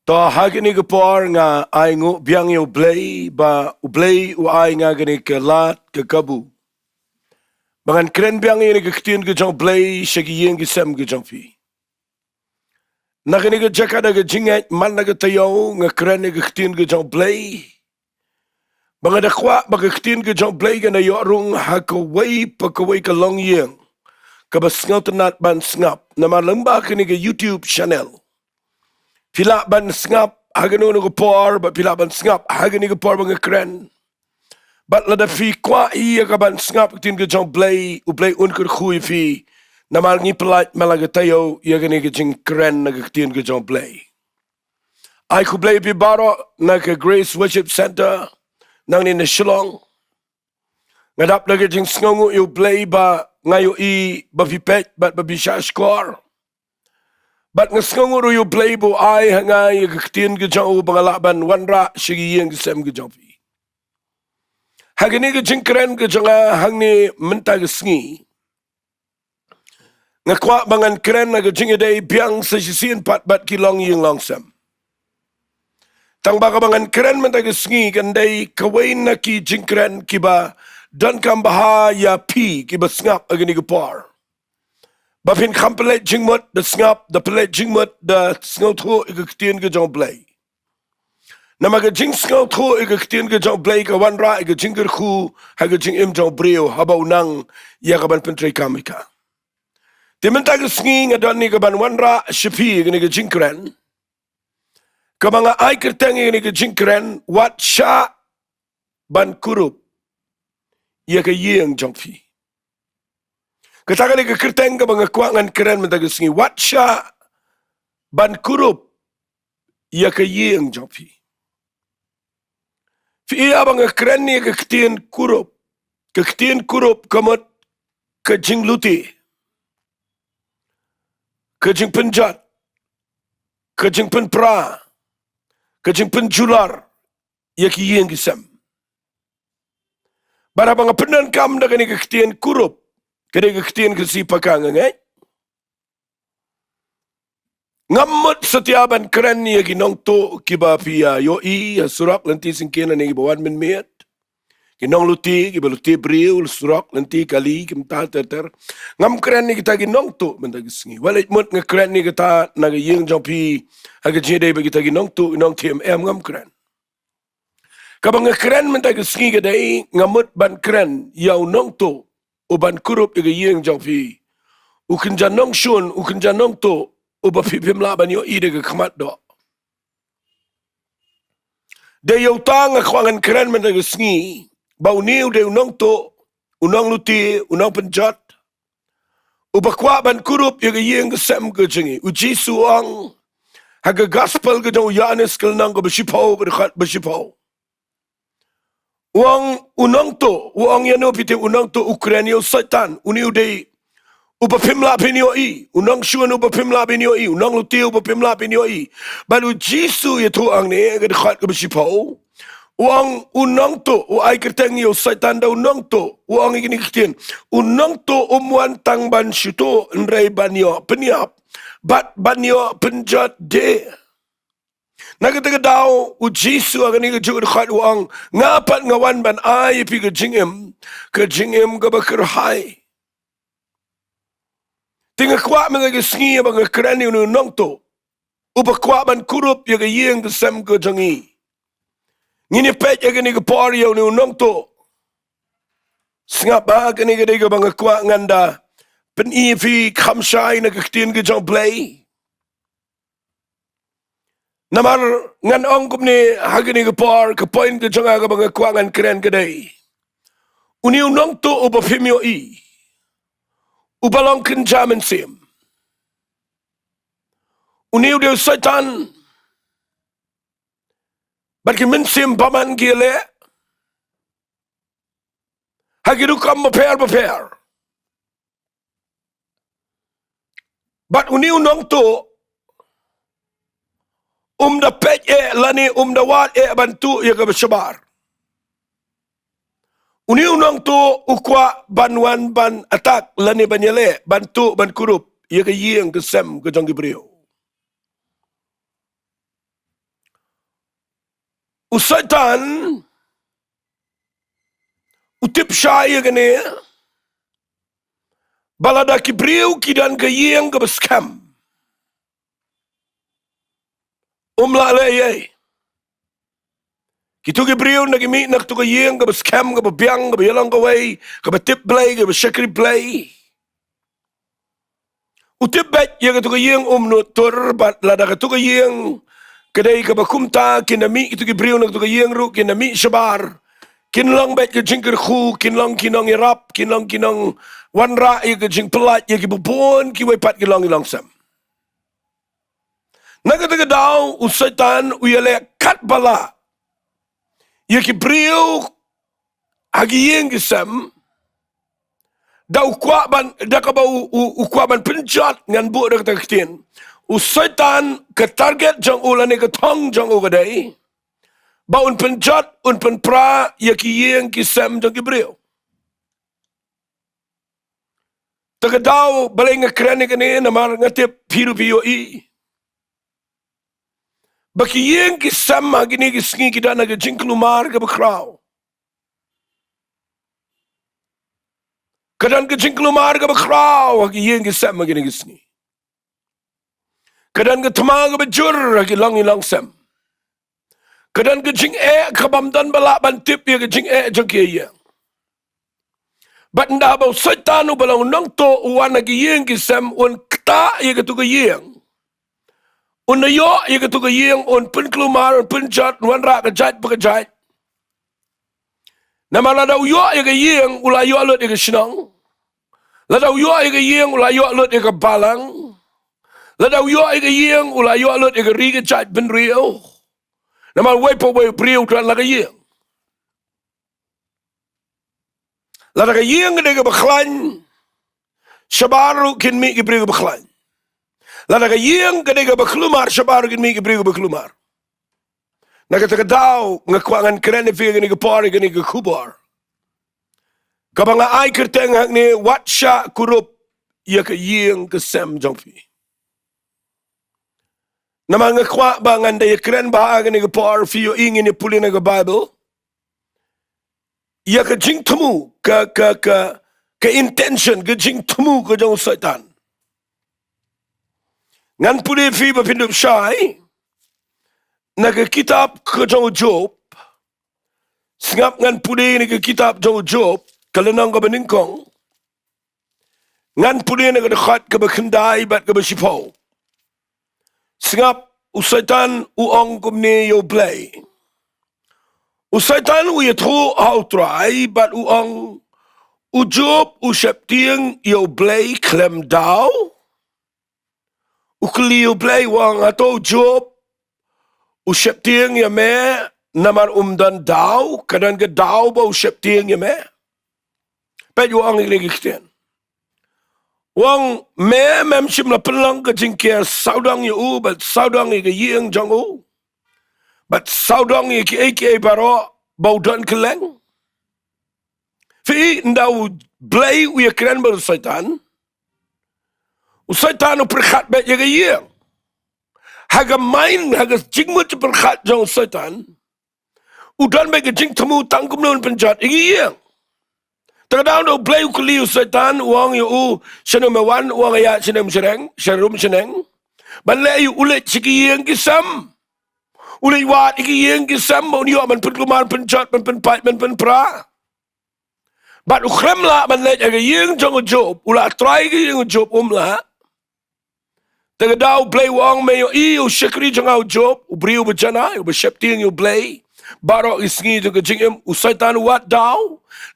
To hagini ke por nga ai ngu biang yo blay ba ublay u ai nga gani ke lat ke kabu. Bangan kren biang ini ke ketin ke jong blay shagi yeng ke sem ke jong fi. Nakini ke jakada ke jingat man na ke tayo nga kren ke ketin ke jong blay. Bangan dakwa ba ke ketin ke jong blay ke na yorung ha ke wei pa ke wei ke long yeng. Ke ba sngot nat ban snap na ma lembah kini ke YouTube channel. Pila ban ngap hagano no por ba pila ban ngap hagani ko por bang kren bat la da fi kwa iya ka ban ngap tin ke jong blay u blay un kur khui fi na mal ngi plat malaga tayo ya gani ke jing kren na ke tin ke jong blay ai ku blay pi baro na ke Grace Worship Center nang ni na Shillong ngadap na ke jing sngongu yu blay ba ngayo I ba fi pet bat ba bi sha score. Bat ngasnguru yu play bo ai hangay ketin ke jong bangalaban wanra shigi yeng sem ke jong fi. Hagini ke jingkren ke jonga hangni menta ke sngi. Ngakwa bangan kren na ke jingiday biang sa sisin pat bat kilong yeng long sem. Tang baka bangan kren menta ke sngi kanday kawain na ki jingkren kiba dan kambaha ya pi kiba ngap agini ke par. Bapin kampelet jingmut the ngap the pelet jingmut the sngotu ikaktin ke jong blay. Nama ke jing sngotu ikaktin ke jong blay ke wanra ke jingker khu ha ke jing im jong brio habau nang ya kaban pentri kamika. Timenta ke sngi ngadon ni ke ban wanra shipi ke ni ke jingkren. Kabanga ai kertengi ni ke jingkren wat sha ban kurup ya ke yeng jong fi. Katakan ke kerteng ke bang kuangan keren mentagi singi watsha ban kurup ya ke yeng jopi. Fi iya bang keren ni ke ketien kurup kamut ke jing luti, ke jing penjat, ke jing penpra, ke jing penjular ya ke yeng gisam. Bara bang penan kam dah ni ke ketien kurup. Kaya kaktian kasi pakang ngay. Ngamot setiaban keren niya ginong to kiba pia yo surak lanti singkina ni kibawan min miat. Ginong luti kiba luti briu surak lanti kali kim ta ter. Ngam keren ni kita ginong to mendagisngi. Walit mut nga keren ni kita nagayeng jompi haga jede ba kita ginong to inong TMM ngam keren. Kabang nga keren mendagisngi kadai ngamot ban keren yaw nong to uban kurup iga yeng jong fi ukin janong shun ukin janong to uba pipim laban yo ide ga kamat do de yo tang akwangan keren men ga sngi ba uniu de unong to unong luti unong penjat uba kwa ban kurup iga yeng sem ga jingi uji suang haga gospel ga do yanes kal nang ga bashipau ga khat bashipau Uang unang to, uang yano pite unang to Ukrainio satan, uniu de upapimla pinyo unang shuan upapimla pinyo unang luti upapimla pinyo balu Jisu yato ang ne agad khat kabisipaw. Uang unang to, uay kertengyo satan da unang to, uang ikiniktin, unang to umwantang ban syuto nray banyo penyap, bat banyo penjat de. Nagataga daw u Jisu akan ni kejut khat uang ngapat ngawan ban ai pi ke jingem ka bakerhai tinga kwa men ke sngi ba ke krani nu nong to u ba kwa ban kurup ya ke yeng ke sem ke jangi ngini pet ya ke ni ke por ya nu nong to snga ba ke ni ke de ba kwa nganda pen I fi khamshai na ke tin ke jong play Namar ngan ongkup ni hagini ke por ke poin ke jonga ke bang kuangan keren kedai. Uni unong to uba pimyo ubalong kenjamin sim. Uni udah setan. Bagi mensim paman gile. Hagidu kam beper. Bat uni unong to da pej lani da wat bantu ya ke bersebar. Uni unang to ukwa banwan ban atak lani banyele bantu ban kurup ya ke yeng ke sem ke jong brio. Usaitan utip saya gani balada kibriu kidan gayeng ke beskam umla leye kitu kibriu nagimi nak tu gayeng ke beskam ke biang ke yalang ke way ke tip play ke shakri play utip bet ya ke tu gayeng nutur bat lada ke tu gayeng kedai ke bakumta kinami itu kibriu nak tu gayeng ru kinami shabar kinlang bet ke jingkir khu kinlang kinang irap kinang wanra ye ke jing pelat ye ke bubon ki wepat kinlang sam naga taga daw usaitan uyale kat bala ye ki brio agi yeng sam daw kwa ban da ka ba ukwa ban penjat ngan bu da ta ktin usaitan ke target jang ulane ke thong jang ugadai ba un penjat un penpra ye ki yeng ki sam jang ki brio taga daw balay nga krenik ni namar ngatip piru piyo i baki yeng ki sama gini ki sngi ki dana ki jingklumar ka bakraw kadan ki jingklumar ka bakraw ki yeng ki sama gini ki sngi kadan ki tama ka bajur ki lang ilang sam kadan ki jing ka bamdan bala bantip ya ki jing jang ki yeng bat nda ba saitan u balang nang to uwan ki yeng ki sam un kta ya ki tu ka yeng un yo ye ke tu ke yeng un pun klumar un pun jat wan ra ke jat pe jat na mana da yo ye ke yeng ula yo lot ye ke shnang la da yo ye ke yeng ula yo lot ye ke balang la da yo ye ke yeng ula yo lot ye ke ri ke jat ben rio na ma we po we brio tran la ke yeng la da ke yeng de ke bakhlan shabaru kin mi ke brio bakhlan lada ka yeng ka dega baklumar shabar gin mi gibrigo baklumar nagata ka daw nga kwangan krene fi gani ka pari gani ka kubar kabanga ay kerteng hak ni watsha kurup ya ka yeng ka sem jongfi nama nga kwa ba nganda ya kren ba gani ka par fi yo ingin ni puli na ka bible ya ka jing tumu ka intention ka jing tumu ka jong satan ngan puli fi ba pindup syai naga kitab ke jauh Job sengap ngan puli ni ke kitab jauh Job kalenang ka beningkong ngan puli ni ke dekat ke bekendai bat ke besipau sengap usaitan uong kumni yo play usaitan u yetru how try bat uong ujob useptieng yo play klem daw ukli yo play wang atau Job usep tieng ya me namar umdan daw kadan ke daw ba usep tieng ya me pe yo ang ilegi kten wang me mem sim la pelang ke jingke saudang yu but saudang ke yeng jang u but saudang ke ake baro baudan keleng fi ndaw blay u ye kren ber satan usaitan perkhat bet ye yeng haga main haga jingmut perkhat jong satan udan be jing temu tangkum non penjat igi yeng tagadaw do play ukli satan uang yu seno mewan uang ya senem sereng serum seneng banle yu ulet sigi yeng kisam ulet wat igi yeng kisam mon yo man penkumar penjat penpat penpra bat ukremla banle aga yeng jong Job ula try igi yeng Job umla tagadaw play wang me yo i u shakri jang Job u briu bejana u besepting yu play baro isngi to jingem usaitan wat daw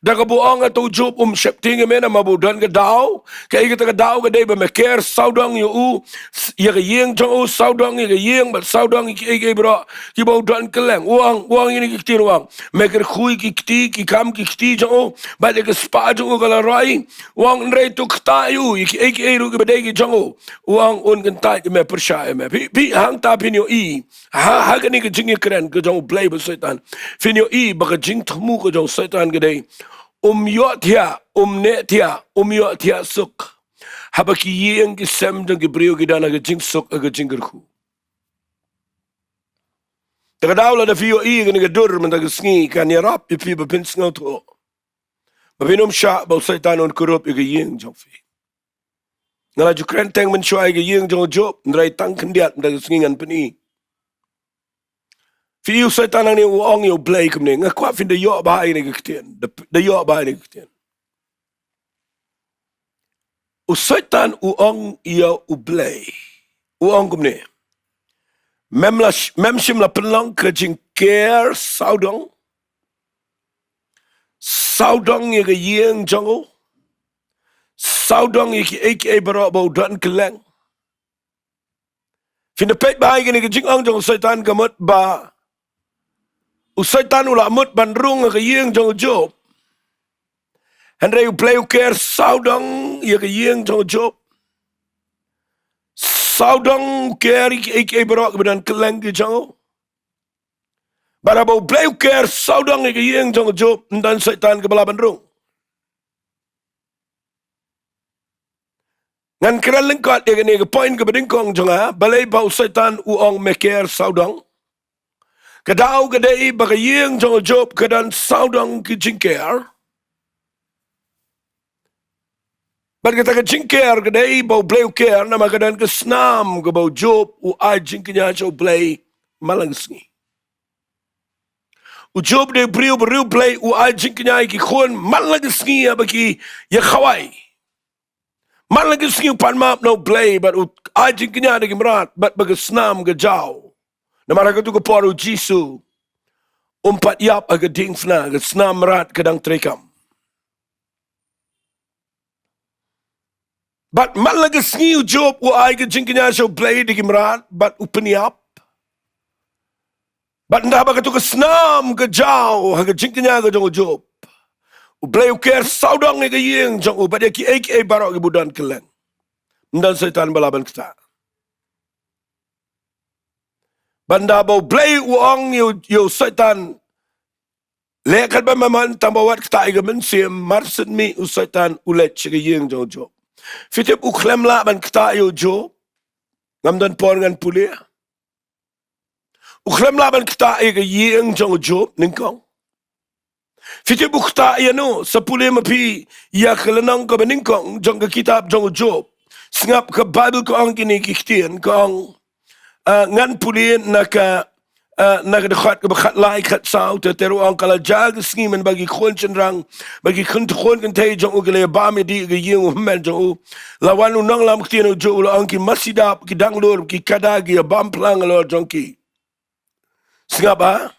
daga buang atau Job septing me na mabudan ke daw kay kita ke daw ke day ba meker saudang yu ya ke yeng jang u saudang ya ke yeng but saudang ki bro ki budan keleng uang ini ki wang meker khui ki ki kam ki jang u ba de ke spa jang u kala rai uang rei tu kta yu ki ru ke day ki jang u uang un kan tai me persya me bi hang ta pin yo i ha ke ni ke jingi kren ke jang play ba satan fin yo i ba ke jing thmu ke jang satan ke day yo tia ne tia yo tia suk habaki yeng ki sem jang ki brio ki dana ke jing suk ke jing gerku Takadaw la da fiyo i gani gadur man tagasngi kan yarap ipi bapins ngaw to. Mabinom siya ba usaitan on kurup igaying jong fi. Ngala jukren teng man siya igaying jong job nray tang kandiat tagasngi ngan pani. Fi usaitan ang ni uong yo blay kumni ngakwa fin da yo bahay ni gaktian. Da yo bahay ni gaktian. Usaitan uong yo ublay. Uong kumni. Mem sim la penlang ke jing care saudong. Saudong ye ke yeng jongo. Saudong ye ki eke barok bau dan keleng. Fin de pet bahai ke jing ong jong usaitan kamut ba. Usaitan ula mut bandrung ke yeng jong job. Henry play care saudong ye ke yeng jong job. Saudang keri eke berak kemudian keleng ke jango. Barabau bleu ker saudang eke yeng jango job dan syaitan ke bala bandrung. Ngan keren lengkat dia kena ke poin ke bedingkong janga balai bau syaitan uong meker saudang. Kedau kedai bagi yeng jango job kedan saudang ke jingker. But kita ke jingker kedai bau bleu ker nama kedan ke senam ke bau job u ai jingknya jo blay malangsengi. U job de beriu blay u ai jingknya ki khon malangsengi bagi ya khawai. Malangsengi pan map no blay but u ai jingknya de kimrat but bagi senam ke jau. Nama raga tu ke poru jisu. Umpat yap aga dingfna ke senam rat kedang trekam. But malaga sngiu job u ai ke jingknya so blay di kimrat but upeniap. But nda ba ke senam ke jau ha ke jingknya ke jong job. U blay u ker saudang ke yeng jong u pada ki ek barok ke budan keleng. Ndan setan balaban kita. Banda bau blay u ong yo setan lekat ba maman tambawat kita ke mensim marsen mi u setan ulet ke yeng jong job. Fitip uklem la ban kta yo job ngamdan por ngan pulia uklem la ban kta ke yeng jong job ningkong fitip ukta ya no sa pulia mapi ya kelenang ke ningkong jong ke kitab jong job singap ke bible ko ang kini kiktian kong ngan pulia nak dekat ke bekat lai kat sau teru ang kala jag skimen bagi khon cenrang bagi khon kan tai jong ugele ba me di ge yeng mel jong lawan nang lam ktian jo la ang ki masidap ki danglor ki kadagi bam plang lo jong ki singapa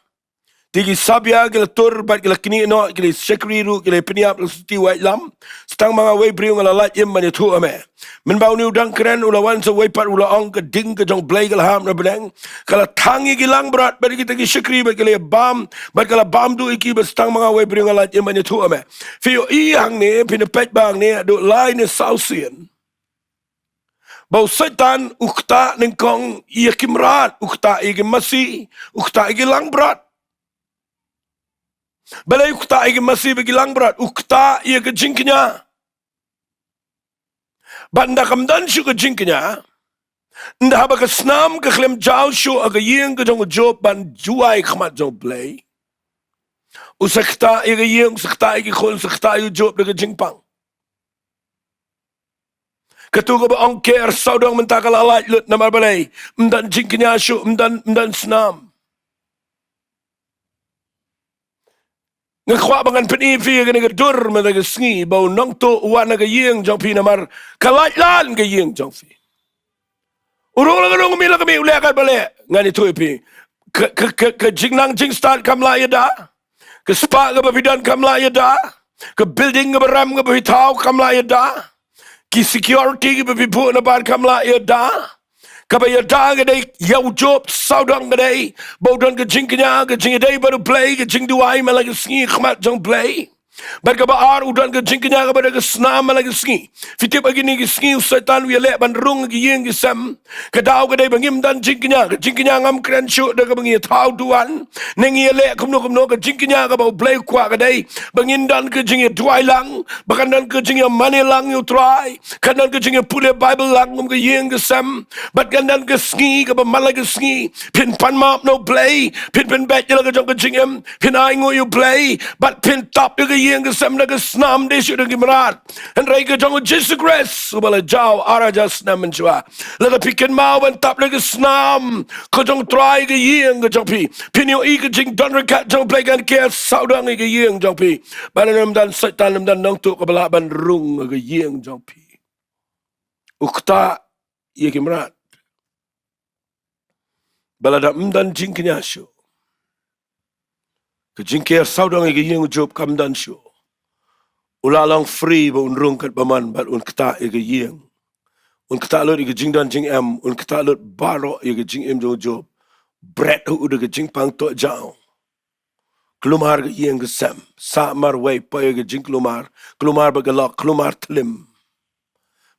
tigi sabia gela tur bat gela kini no gela sekriru gela peniap suti wai lam stang mga wei briung ala lat yem mane tu ame men bau ni udang keren ulawan sa wei pat ula ong ke ding ke jong blay gela ham na bedeng kala tangi gilang berat bat kita ki sekri bat gela bam bat kala bam du iki bat stang mga wei briung ala yem mane tu ame fio i hang ne pina pet bang ne do lai ne sausian bau setan ukta nengkong iya kimrat ukta igi masi ukta igi lang berat. Balai ukta igi masih begilang berat. Ukta ia ke jingknya. Banda kamdan syu ke jingknya. Nda haba ke senam ke klem jauh syu aga yeng ke jong job ban juai khamat jong play. Usakta ia ke yeng sakta igi khol sakta yu job de ke jingpang. Ketua ke baong ker saudang mentakal alat lut nama balai. Mdan jingknya syu mdan senam. Ngakwa bangan penifi kena kedur mata sengi bau nong tu wan ke yeng jong pi namar kalat lan ke yeng jong fi. Urung la gedung mi la kami ulek kan balik ngani tu pi ke jingnang jing start kam la yada ke spa ke babidan kam la yada ke building ke beram ke babitau kam la yada ki security ke babipu na bar kam la yada kabaya da ke dai yau job saudang ke dai bau don ke jingnya ke jing dai baru play ke jing duai malah ke sengi khmat jong play Bat ka baar udan ka jingkanya ka ba ka snam lagi ski. Fitip agi ni ski setan wi le ban rung gi yeng gi sam. Ka daw ka dai bangim dan jingkanya ngam kran shu da ka bangi tau duan. Neng ye le kumno ka jingkanya ka ba blai kwa ka dai bangin dan ka jingi duai lang. Bakan dan ka jingi mani lang yu try. Kan dan ka jingi pule bible lang ka yeng gi sam. Bat kan dan ka ski ka ba malaga ski. Pin pan map no play. Pin bet ka jong ka jingem. Pin ai ngo you play. Bat pin top yu yang kesam na kesnam de syudah gimrat. Henry ke jong Jesus Christ ubala jauh arah jas nam menjua. Laga pikin mau bantap na kesnam. Ke jong try ke yang ke jong pi. Pinyo i ke jing don rekat jong play kan ke saudang ke yang jong pi. Balanam dan setan dan nong tu ke balaban rung ke yang jong pi. Ukta ye gimrat. Baladam dan jing kenyasyo. Kejingkir saudang igi yang job kamdan syo. Ulalang free ba unrung kat baman bat un kata igi yang. Un kata lot igi jingdan jing em. Un kata lot baro igi jing em jong job. Bread hu udah igi jing pang to jao. Kelumar igi yang gesam. Sa mar way pa igi jing kelumar. Kelumar bagalak, kelumar telim.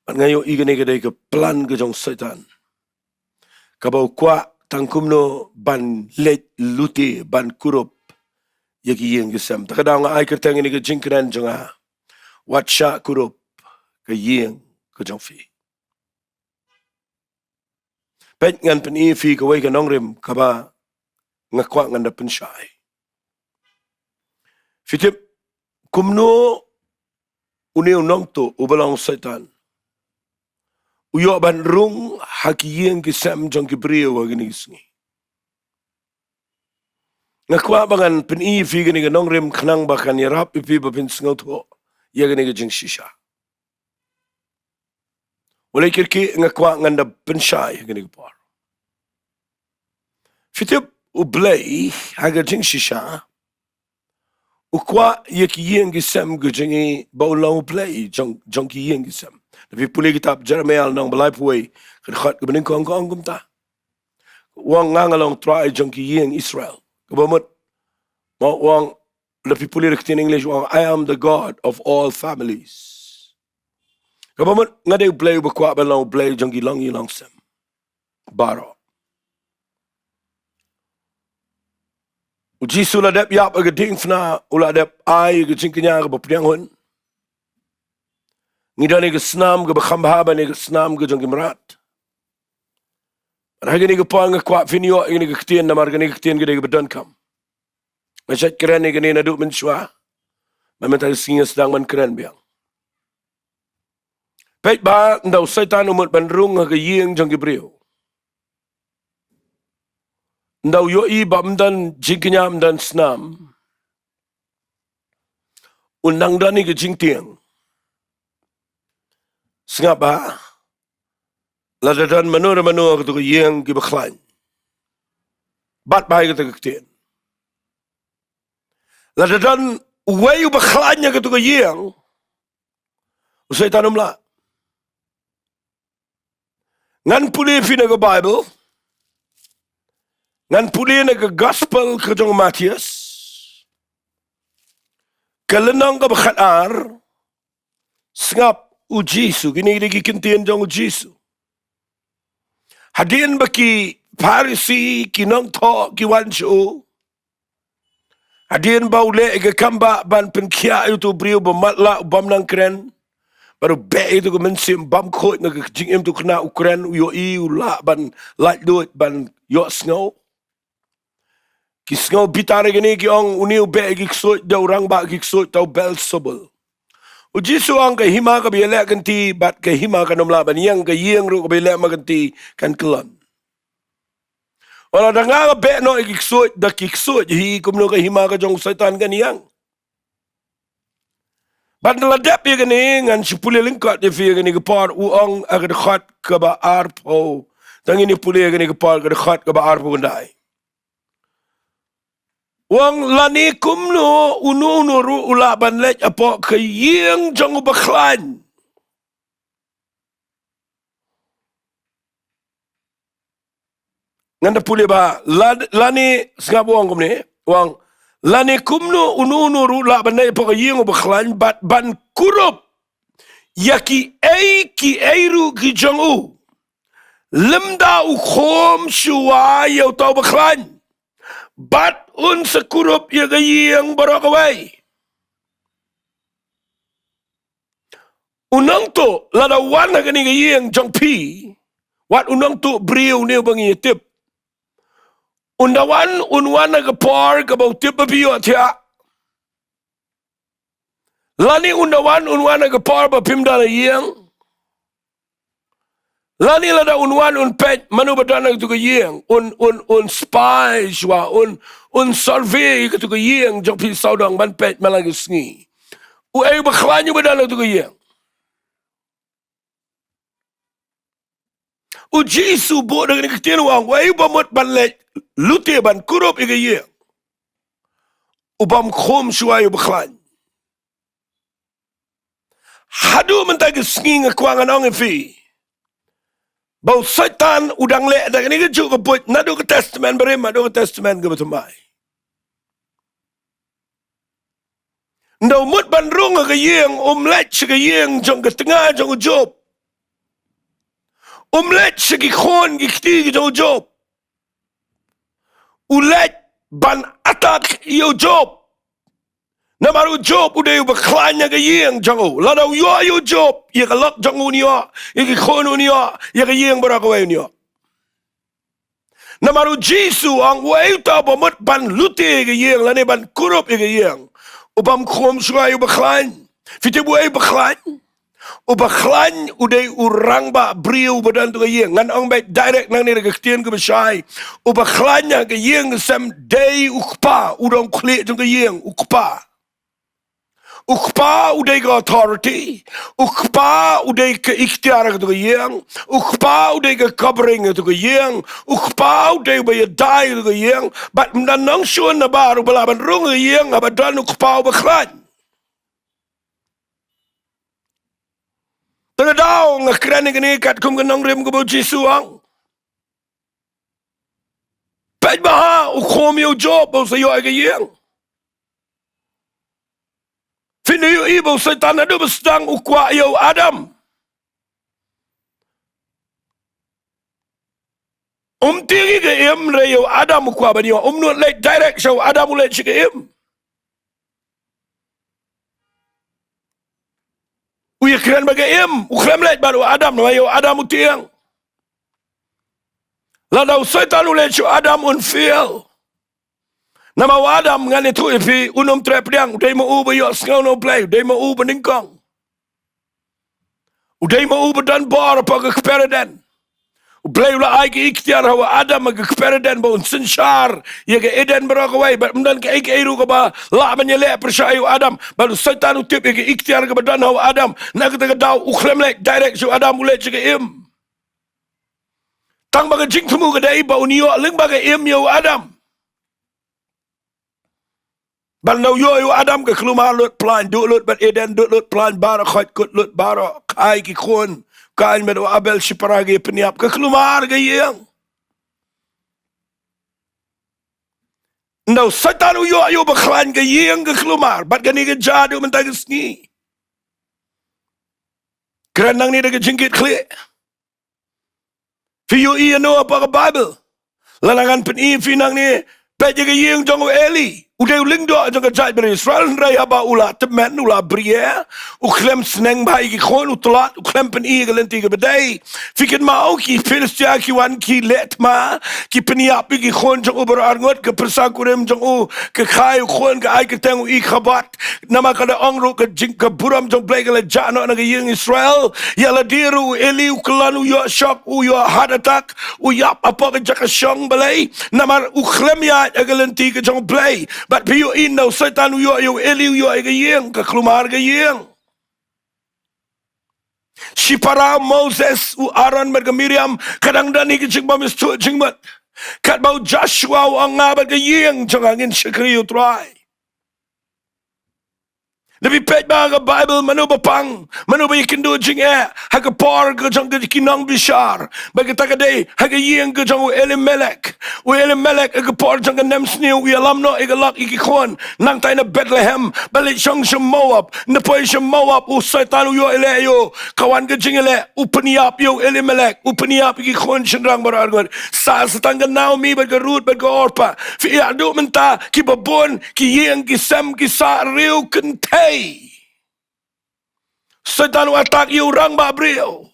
Bat ngayo igi nega day ke plan ke jong setan. Kabau kwa tangkumno ban let luti ban kurup. Yagi yang gesam. Takadaw nga ay kerteng ini ke jingkran jonga. Watsha kurup ke yang ke jongfi. Pet ngan pen ifi ke way ke nongrim kaba ngakwa ngan da pensyai. Fitip kumno uniw nongto ubalang setan. Uyo ban rung haki yang gesam jong kibriyo wagini gisngi. Ngakwa bangan peni fi gani ganong rem khanang bakan yarap ipi bapin sngot ho ya gani jing shisha. Walay kirki ngakwa nganda pensyai gani par. Fitip ublay haga jing shisha. Ukwa yaki yeng gisam gujingi baulang ublay jong ki yeng gisam. Tapi pulih kitab Jeremiah nang balai puai khat kebening kong kumta. Wang ngangalong try jong ki yeng Israel. Kabamot wang lebih pulih in English wang I am the God of all families. Kabamot ngade play bakwa balang play jonggi langi langsam. Baro. Uji suladep yap agading fna uladep ay gajing kanya ka bapriangon. Ngidani ka snam ka bakhambahaba ni ka snam ka jonggi marat. Hagi ni ka pa nga kwa finyo ini ka ktien na marga ni ka ktien ka badan kam. Masyad keren ni kanina duk mensyua. Mamentay singa sedang man keren biang. Pait ba ndaw setan umut bandrung ha kaying jang gibriyo. Ndaw yo i bamdan jingkanyam dan snam. Unang dani ka jingtiang. Sengap ba? Ladadan manura ka to kaying gibaklan. Bat bahay ka tagaktien. Ladadan uwayu bakhlanya ka to kaying. Usay tanong la. Ngan puli finaga Bible. Ngan puli naga Gospel ka jong Matias. Kalanang ka bakhatar. Sengap u Jisu. Ginigigi kintiyan jong u Jisu. Hadin baki Pharisee kinong to kiwansyo. Hadin ba ule ikakamba ban penkia ito brio bamatla ubam ng kren. Baru be itu ko mensim bam khoi nga jing tu kena ukren yo i ula ban light doit ban yo snow. Ki snow bitare gini ki ong uniu be ki ksoi da orang ba ki ksoi tau bel sobel. Uji suang ka hima ka biele ganti bat ka hima ka nomla ban yang ka yeng ru ka biele maganti kan kelon. Wala da nga be no ki ksoi da ki ksoi hi kumno ka hima ka jong setan kan yang. Bandala dep ya gani ngan sipuli lingkat ya fi gani kepar uang agak dekat ke ba arpo. Tangi ni puli gani kepar ke dekat ke ba arpo gandai. Wang lani kumno unu ru ula banlek apa ke yeng jong baklan. Nganda puli ba lani sengap uang kumni. Wang Lani kumno unu rula banay po kayong baklan bat ban kurup yaki ki eiru ki jangu limda u khom shuwa yaw tau baklan bat un sekurup yagayang barakaway unang to ladawan na gani gayang jang pi wat unang to briw ne bangi tip undawan unwan na gapar gabaw tip babiyo tiya lani undawan unwan na gapar ba pimda na yang lani lada unwan un pet manu badana tu gayang un spy jwa un survey tu gayang jang pi saudang ban pet malagisngi u ay baklanyo badana tu gayang u Jesu bo dengan ketiruang wa iba mot ban le lute ban kurup igaye u bam khom shuayo baklan hadu mentag snging kwangan ong fi bau setan udang le da ni ju ko put nadu ke testament bare ma do testament ke betumai ndo mot ban rung ke yeng lech ke yeng jong ke tengah jong job let segi khon gi kti jo job ulet ban atak yo job namaru job udah baklanya ga yeng jango lada yo job ye ga lok jango niyo ye gi khon niyo ye ga yeng barakawe niyo namaru Jesu ang way ta bomot ban lute ga yeng lane ban kurup ga yeng ubam khom shwa yo baklan fite buai baklan ubaklan uday urang ba briu badan tu gayeng ngan ong bay direct nang ni gaktian ke besai ubaklan nya gayeng sam day ukpa udong kle tu gayeng ukpa uday ke authority ukpa uday ke ikhtiar tu gayeng ukpa uday ke covering tu gayeng ukpa uday bay dai tu gayeng bat nang shun na baru balaban rung gayeng abadan ukpa ubaklan tengah daw nga kerana gani kat kum ganong rem ko Jesu ang pet baha u khom yo job bo sa yo aga yeng finu yo ibo sa tanado bestang u kwa yo Adam tiri ke em re yo Adam u kwa banyo no let direct show Adam u let chike em u ye kran baga em u kram let baru Adam no yo Adam u tiang la daw setan u let show Adam un feel nama Adam ngani tu ipi unum trepriang udai mo uba yo skau no play udai mo uba ningkong udai mo uba dan bar pa kpereden Blay ula ay ki ikhtiar hawa Adam magkpereden ba unsin shar ye ke eden barakaway ba mdan ka ikiru ka ba la manyele persyayo Adam balu setan utip ye ke ikhtiar ka ba dan hawa Adam nagtaga daw ukhlem lek direct so Adam ulet ke im tang baga jing tumu ka dai ba uniyo ling baga im yo Adam bal no yo Adam ka kluma lut plan do lut bat eden do lut plan bara khat kut lut bara kai ki khon kain medo Abel siparagi peniap ke kelumar ke yang no setan yo baklan ke yang ke kelumar bat gani ke jadu mentag sni kerenang ni de jingkit kle fiyo i no apa ke Bible lanangan pen finang ni peje ke yang jong Eli udah uling doa jong jai ber Israel rai aba ula temen ula bria u klem sneng bai ki khon utlat u klem pen i gelenti ke bedai fikin mau ki Filistia ki wan ki let ma ki peniap ki khon jong uber arngot ke persakurem jong u ke khai khon ke ai ke teng i khabat nama kada ongru ke jing ke buram jong blai ke jano na ke yang Israel ya la diru Eli u klanu yo shock u yo heart attack u yap apa ke jakashong balai nama u klem ya gelenti ke jong blai but piyo no setan yo Eli yo ke yang ke kelumar ke yang si para Moses u Aaron merga Miriam kadang dani ke jing bamis tu jing mat kat bau Joshua u angaba ke yang jang angin shakri utrai Lebih pet ba ka Bible manu ba pang, manu ba ikin do jing ha ka por ka jang ka kinang bishar, ba ka takade ha ka yeng ka jang Elimelech ka por jang ka nem snew wi alam no igalak ikikon nang tay na Bethlehem balik siyang Moab, na po siyang Moab u satan yo eleyo kawan ka jing ele upaniap yo Elimelech upaniap ikikon siyang barargon sa tangga Naomi ba ka Ruth ba ka Orpa fi adu menta ki babon ki yeng ki sem ki sa riu kente Satan watak yu rang ba brio.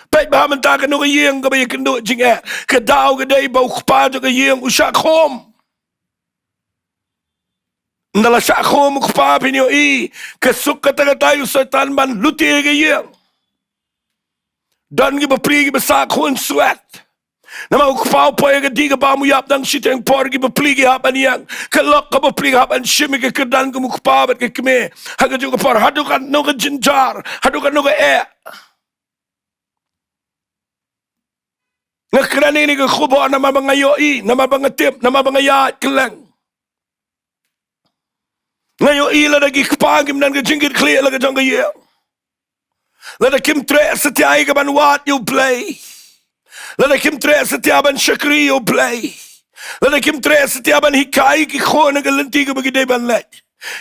Pek ba menta ka no ka yeng ka ba yakin do jing ka daw ka day ba ukpa ka yeng usyak hom. Ndala syak hom ukpa pinyo kasuk ka taga tayo Satan ban luti ka yeng. Dan ki ba pri ki ba sak hon sweat. Nama ukpau po yang ketiga ba mu yap dang siteng por ki bepli ki hapan yang kelok ka bepli hapan shimi ke kedan ke mukpa bat ke keme haga juga por hadukan no ke jinjar hadukan no ke ngakran ini ke khubo nama bangayoi nama bangatip nama bangayat keleng ngayoi la dagi kpagim dan ke jingkit kli la ke jang ke ye la da kim tre setiai ke ban wat you play Lada kim tre setiaban syakri o play. Lada kim tre setiaban hikai ki khon ga lenti ga bagi deban let.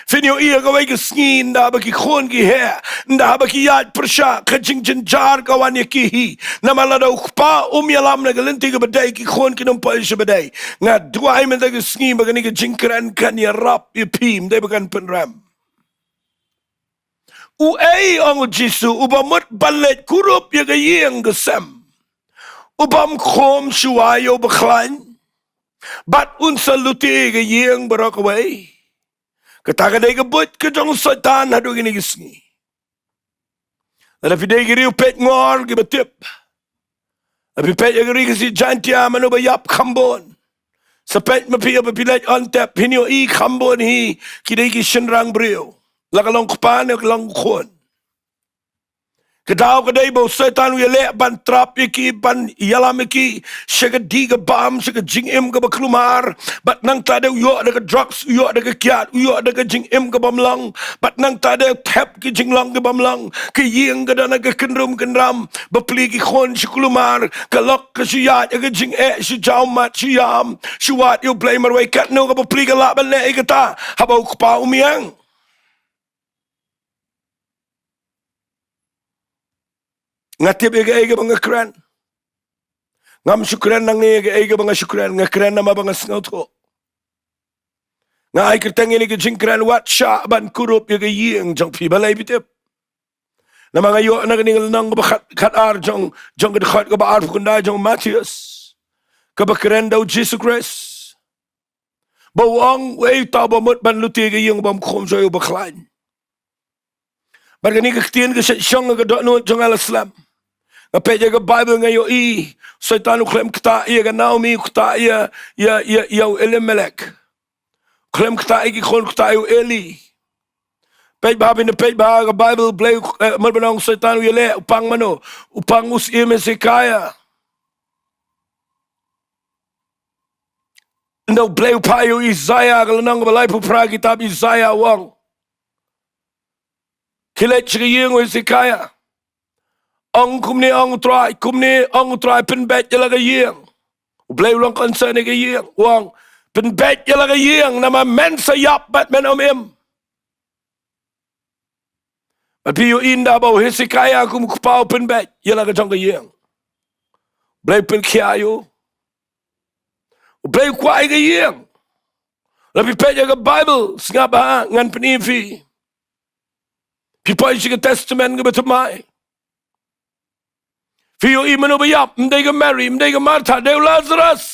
Finyo iya ga wai ga sngin da bagi khon ki he. Da bagi yat persha ka jing jar ga wan ki hi. Na malada ukpa yalam na ga lenti ga badai ki khon ki numpa isha badai. Nga dua men da ga sngin ba ga ni ga jingkran kan ya rap ya pim de bagan penram. U ei ang jisu ubamut balet kurup ya ga yeng ga sam. Ubam khom shuayo baklan bat unsa luti ga yeng barakaway kataga day ga but ka jong satan hadu gini gisngi ala fidei giri upet ngor gi batip abi pet giri si jantia manu ba yap khambon sapet mapi ba pilat on tap hinyo khambon hi kidai gi shinrang brio lagalong kpan lang khon Kedau kedai bau setan wile ban trap iki ban yalam iki sega diga bam sega jing em ga baklumar bat nang tade yo daga drugs yo daga kiat yo daga jing em ga bamlang bat nang tade tap ki jing lang ga bamlang ke yeng ga dana ga kenram bapli ki khon shiklumar kalok ka shiyat ga jing shi jaumat shiyam shuat yo play marway kat no ga bapli ga la ban le igata habau kpa umiang Ngatip ega banga kran. Ngam syukran nang ni ega banga syukran ngakran nama banga snauto. Ngai kertang ini ke jingkran wat sya ban kurup ega yeng jang pi balai bitip. Nama ngayo na kaningal nang ba khat ar jang ke khat ke ba ar fukunda jang Matius. Ke bakran daw Jesus Christ. Bawang wei ta ba mut ban luti ega yeng bam khom so yo baklan. Bargani ke ktien ke syang ke dok no jang al-Islam. Kapag jaga Bible ngayon Satan uklem kita iya Naomi kita iya Elimelech. Klem kita iki kon kita Eli. Pej babi na pej ba Bible play malbanong Satan uyele upang mano upang us Hezekiah. No play upayo Isaiah kalanang balay po pra kitab Isaiah wang. Kilet chigiyeng Hezekiah. Ang kumni ang utray penbet yala gayeng. Ublay ulang concern ni gayeng. Wang penbet yala gayeng nama men sayap bat men omem. Mapiyo inda baw Hezekiah kumukpaw penbet yala gajang gayeng. Ublay penkiayo. Ublay kway gayeng. Labi pet yaga Bible singaba ngan penifi. Pipoy siya testament nga batumay. Fiyo imano bayap, mday ka Mary, mday ka Martha, dayo Lazarus.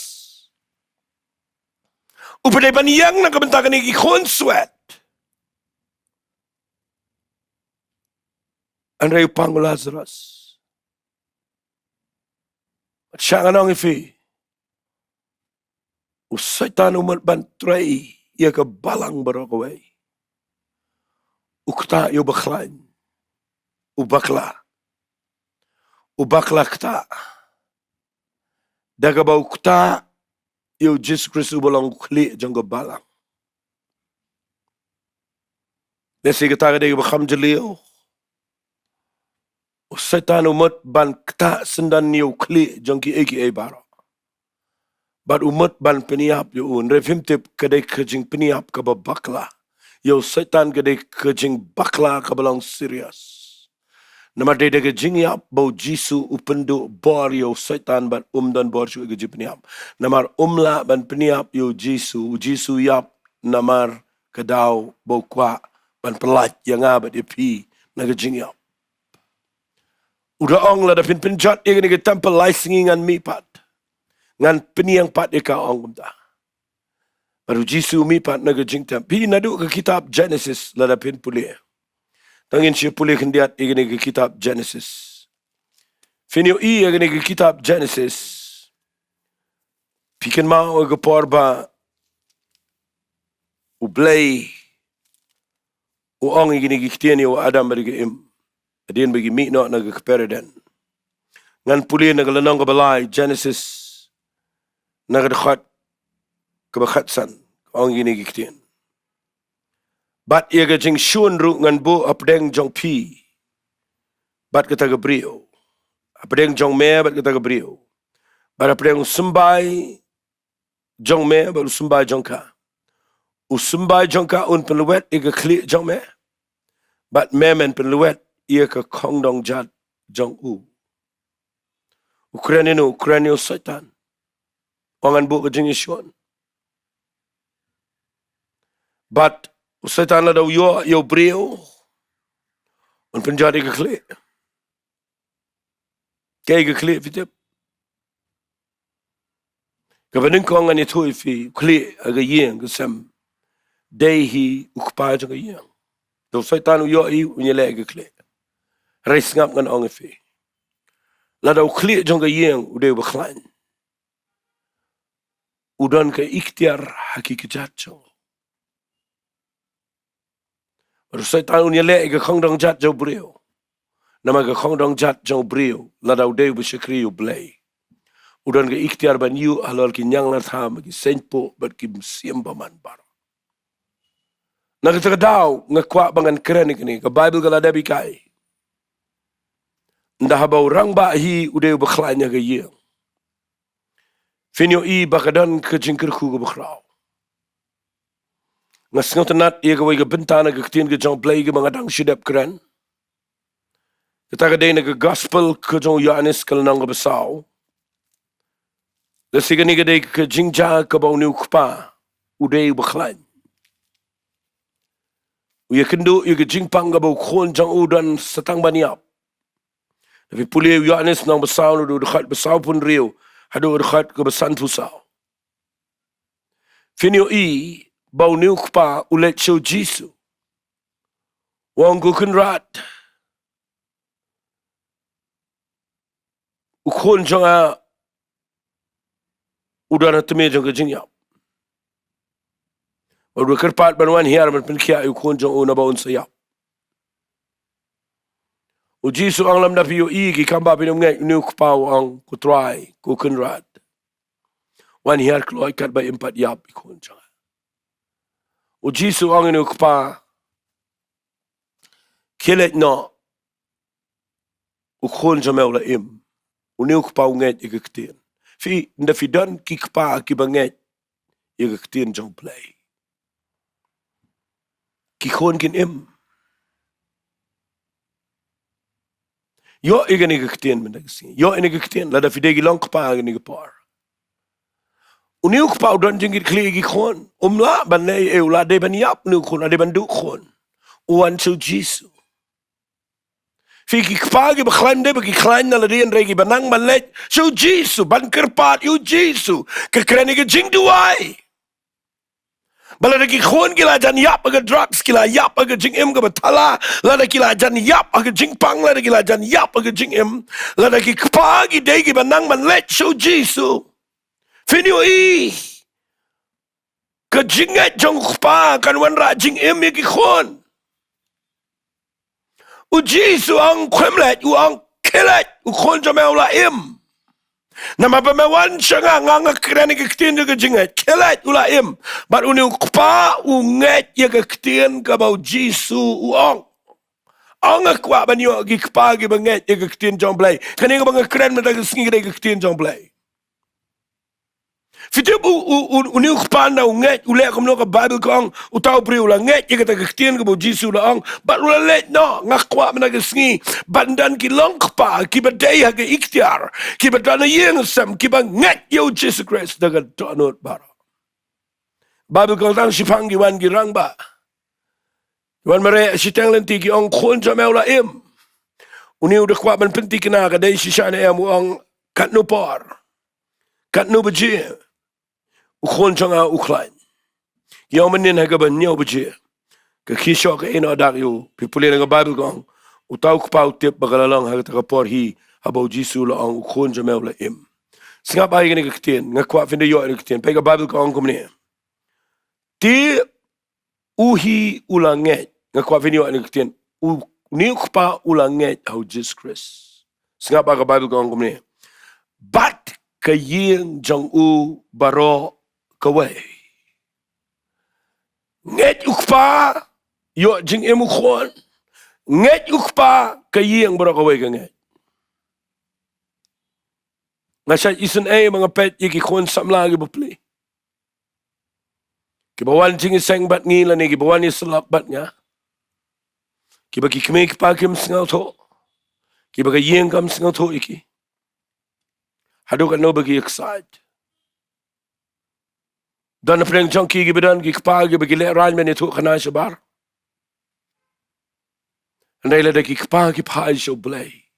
Upaday paniyang ng kabantakan ni Kikonswet. Ang rayo pang Lazarus. At siya nga nang ifi. Usay tanong matbantray, iya ka balang barakaway. Ukta yo baklan. Ubakla. Ubakla kta. Daga ba ukta yo Jesus Christ ubalang ukli jang balang. Desi kata dia bakam jelio. Setan umat ban kata sendan niu kli jongki eki baro. Bat umat ban peniap yo un revim tip kadai kejing peniap kaba bakla. Yo setan kadai kejing bakla kabalang serius. Nama dia kejing yap bau jisu upendu bor yo setan ban dan bor su kejing peniap. Namar umla ban peniap yo jisu yap namar kedau bau kwa ban pelat yang abad epi na kejing yap. Udah ong lah dapin penjat yang ni temple licensi ngan mi pat. Ngan peniang pat eka ong kumta. Baru Jisu mi pat naga jingtam. Pi nadu ke kitab Genesis lah dapin pulih. Tangin siya pulih kendiat yang ke kitab Genesis. Finyo yang ke kitab Genesis. Pikan mau ke porba. Ublay. Uong yang ke kitian yo Adam bagi ke im. Adian bagi mi no naga kepereden. Ngan pulih naga lenong ke balai Genesis naga dekat kebakatsan orang gini giktian. Bat ia gajing syun ru ngan bu apdeng jong pi. Bat kata Gabriel. Apdeng jong me bat kata Gabriel. Bat apdeng sembai jong me bat sembai jong ka. Usumbai jong ka un peluet ia klik jong me. Bat memen peluet ia ke kongdong jat jong u. Ukrainio setan. Wangan bu kejing isyuan. But setan la daw yo brio. Un penjari ke klik. Kaya ke klik fitip. Kapanin ko nga nito ifi klik aga yeng kesem. Dehi ukpa jang yeng. Daw setan yo unyele ke klik. Reis ngap ngan ong ifi. La daw klik jang yeng udah baklan. Udan ke ikhtiar hakiki jat jang. Baru setan unyele ke kongdong jat jauh brio. Nama ke kongdong jat jauh brio. La daw dew besyakri yu blay. Udan ke ikhtiar ban yu halal ki nyang latha bagi senpo bat ki siam baman bar. Nakita daw ngakwa bangan keren ni ke Bible kala dabi kai. Ndah bau rang ba hi udew bakhlanya ke yeng. Finyo bakadan ke jingkirku ke bakraw. Ngasngaw tenat ia kawai ke bentana ke ketiin ke jong play ke mangadang sidap keren. Kita kadai na ke gospel ke jong Yohanes ke lenang ke besaw. Lasi kani kadai ke jingja ke bau niu kupa. Udai bakhlan. Uya kendu ia ke jingpang ke bau khon jong udan setang baniap. Tapi pulih Yohanes nang besaw nu dekat besaw pun riu. Hadu dekat ke besan pusau. Finyo bau niu kupa ulet show Jisu. Wang guken rat. Ukon janga udara teme janga jingyap. Baru kerpat banwan hiar man penkia ukon jang una baun sayap. Jisu ang lam napi ki kamba pinum ngai niu kupa wang kutrai guken rat. Wan hiar kloy kat ba empat yap ikon janga. Jisu ang niu kupa kilet no ukon jamel la im. Uniu kupa unget ikaktin. Fi ndafidan ki kupa ki banget ikaktin jong play. Ki kon kin im. Yo igan ikaktin menagsin. Yo ikaktin lada fidegi long kupa igan ikapar. Uniu kupa udan jingit kli ikikon. Umla banay ula de ban yap niu kon ade ban dukon. Uwan so Jisu. Fiki kpagi baklan de bagi klan na ladian regi banang malet so Jisu ban kerpat yu Jisu kekreni ke jing duai bala lagi khon kila jan yap aga drugs kila yap aga jing em ga batala la kila jan yap aga jing pang la kila jan yap aga jing em la lagi kpagi de gi banang malet so Jisu finyo ke jingat jong kpa kan wan ra jing em ye ki khon Jisu ang kwemlet, ang kilet, ukon jamel la im. Nama pemawan siya nga kren ikaktin ka jingat. Kelat ulaim. But uni ukpa unget yakaktin ka ba Jisu uong. Ang akwa ba niyo gikpa gibanget yakaktin jong blay. Kani ka mga kren matagasing yakaktin jong blay. Fitip uni ukpa na unget ule kamno ka Bible kong utaw pri ula nget yakaktin ka ba Jisu uong. But ula let no ngakwa matagasing bandan kilong kpa kibaday haga ikhtiar kibadana yeng sam kibang nget yo Jesus Christ daga tonot baro. Bible kong tang sipang giwan girang ba. Wan mare sitang lenti ki ong khon sa meula im. Uni udah kwa man penti kena ka dai sisana em ong katno par. Katno beje. U khon changa u klain. Yo manin ha ga ban nyo beje. Ka kisho ka ina dak yo pipuli nga Bible kong utaw pa utip bagalang ha ta por hi abo Jisu la ong khon sa meula im. Singa ba ga ni ka nga kwa finde yo ni ka pa ga Bible kong kumni. Ti uhi ulanget nga kwa video ani kiten ni pa ulanget how Jesus Christ singa ba ka Bible ko ang kumni bat kayeng jang u baro kaway nget ukpa yo jing emu khon nget ukpa kayeng baro kaway ka nget nasa isun ay mga pet yiki khon samlagi bupli kibawan jing isang bat ngila ni kibawan isalap bat nga kiba kikme kipa kim singaw to kiba kayeng kam singaw to iki hado ka no bagi excited dan preng junkie gibadan kipa kiba gile ranman ito kana sa bar anday la kipa kipa show blay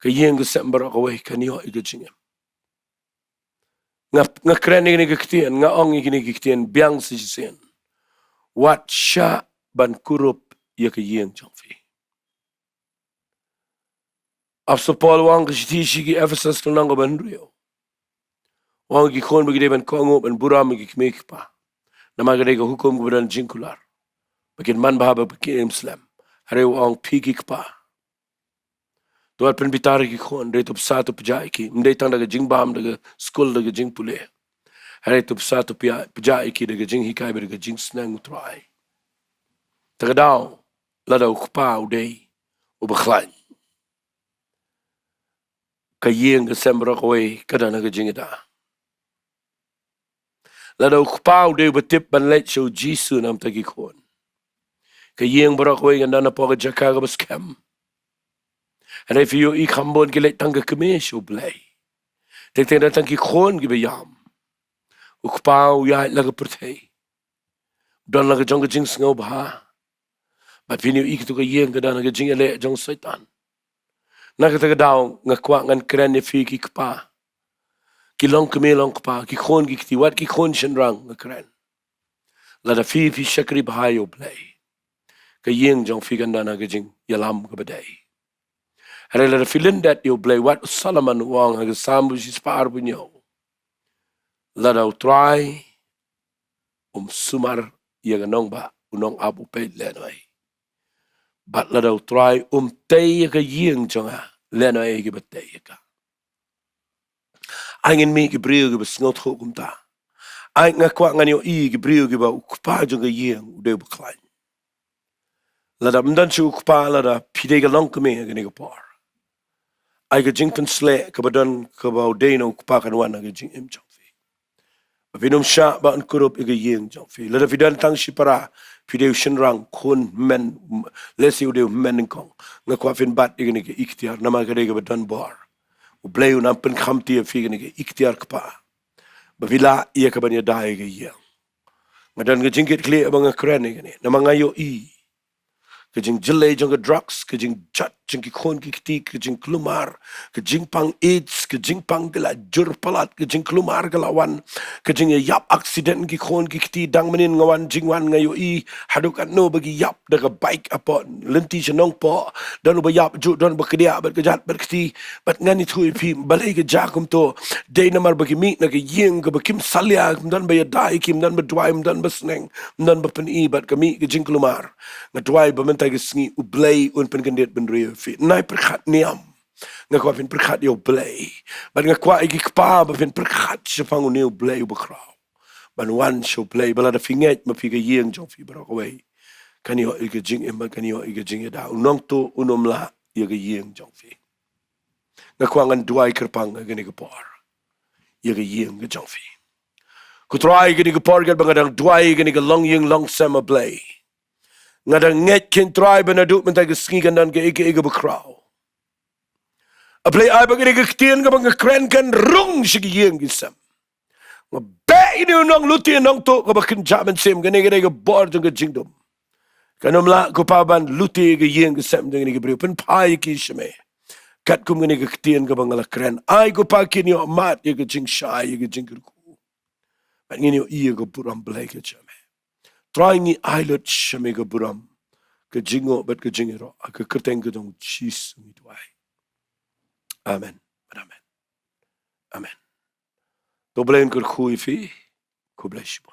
kayeng December away kaniyo igajingem nga kren ni giktian nga ong ni giktian biang si sen wat sha ban kurup ya kayeng jongfi Apostle Paul wang kishitishi ki Ephesus tunango banrio wang gikon bagi ban kongo ban buram gikmek pa namagade ka hukum gubadan jingkular bakin man bahaba bakin Islam hare wang pigik pa tuwal pen bitari gikon retup satu pjai ki mday tang daga jingbam daga school daga jingpule hare tup satu pjai ki daga jing hikay daga jing snang utray tagadaw ladaw kupa uday ubaklan kayeng December kaway kada nagajingida ladaw kupa uday batip banlet show Jisu nam tagikon kayeng barak kaway ganda na po ka jakaga baskam and if you ikambon gilet tangga kamish ublay tek na tang kikon gibayam ukpa uya laga pertay don laga jong jing sngaw bah But pinu ikito kayeng kada nagajing ele jong saitan. Nakatagadaw nga kwa ngan kren ni fi kikpa. Kilong kumilong kpa kikon kiktiwat kikon shenrang nga kren. Lada fi shakri bahayo play. Kayeng jong fi ganda nagajing yalam kabaday. Hare lada filindat yo play wat Salaman wang hagasambu si spar bunyo. Lada utray sumar yaganong ba unong apu pe lenoy. But ladaw try tay ka yeng chonga leno ay gibatay ka. Angin mi gibriyo gibas ngot ho kumta. Ay nga kwa nga niyo gibriyo giba ukpa jong ka yeng uday baklan. Lada mdan si ukpa lada pide ka long kami nga par. Ay ka jing pansle kabadan kabaw day na ukpa kanwan nga jing im chong fi. Avinum siya ba ang kurup iga yeng chong fi. Lada fidan tang si para Pideu shenrang kun men lesi udeu men kong nga kwa fin bat igni ke ikhtiar nama kade ke badan bar u bleu nam pen khamti fi igni ke ikhtiar kpa bavila ia ka banya dai ke yang ngadan ke jingkit kle abang kren igni nama ngayo ke jing jile jong drugs ke jing chat jing khon ki kti ke jing klumar ke jing pang AIDS ke jing pang gala jur palat ke jing klumar galawan ke jing yap accident ki khon ki kti dang menin ngawan jing wan ngayo hadukan no bagi yap daga bike apon lenti senong po dan ba yap ju dan ba kedia ba kejat berkti bat ngani thui pi balai ke jakum to day namar bagi mi na ke yeng ke bakim salya dan ba yadai kim dan ba dwai dan ba sneng dan ba pen bat kami ke jing klumar ngadwai ba tagisngi ublay un pengendet benrio fi nai perkhat niam nga kwa fin perkhat yo blay ban nga kwa igi kpa ba fin perkhat sa pangun yo blay bakraw ban wan show blay bala da finget ma figa yeng jong fi bro away kan yo igi jing em kan yo igi jing da unong to unom la igi yeng jong fi nga kwa ngan duai kerpang gani ga por igi yeng ga jong fi ku try gani ga por ga bangadang duai gani ga long yeng long sama blay nga da nget kin try ban adu men ta ga skingan dan ga igi bakraw a play ay bagay nagkaktiyan ka mga kren kan rung sigiyang gisam. Nga bay niyo nang luti nang to kabakin jaman sim ganay ganay ka board ng kajingdom. Kanam la kupaban luti giyang gisam ng ganay kabriyo panpay kisame. Kat kum ganay kaktiyan ka mga kren ay kupakin niyo amat yung kajing shy yung kajing kirku. At ngayon iya ka buram blay ka jame. Try ni aylot siyame ka buram kajingo bat kajingiro akakerteng ka dong cheese mitway. Amen. Amen. Amen. Doblein kur khui fi. Ku bless you.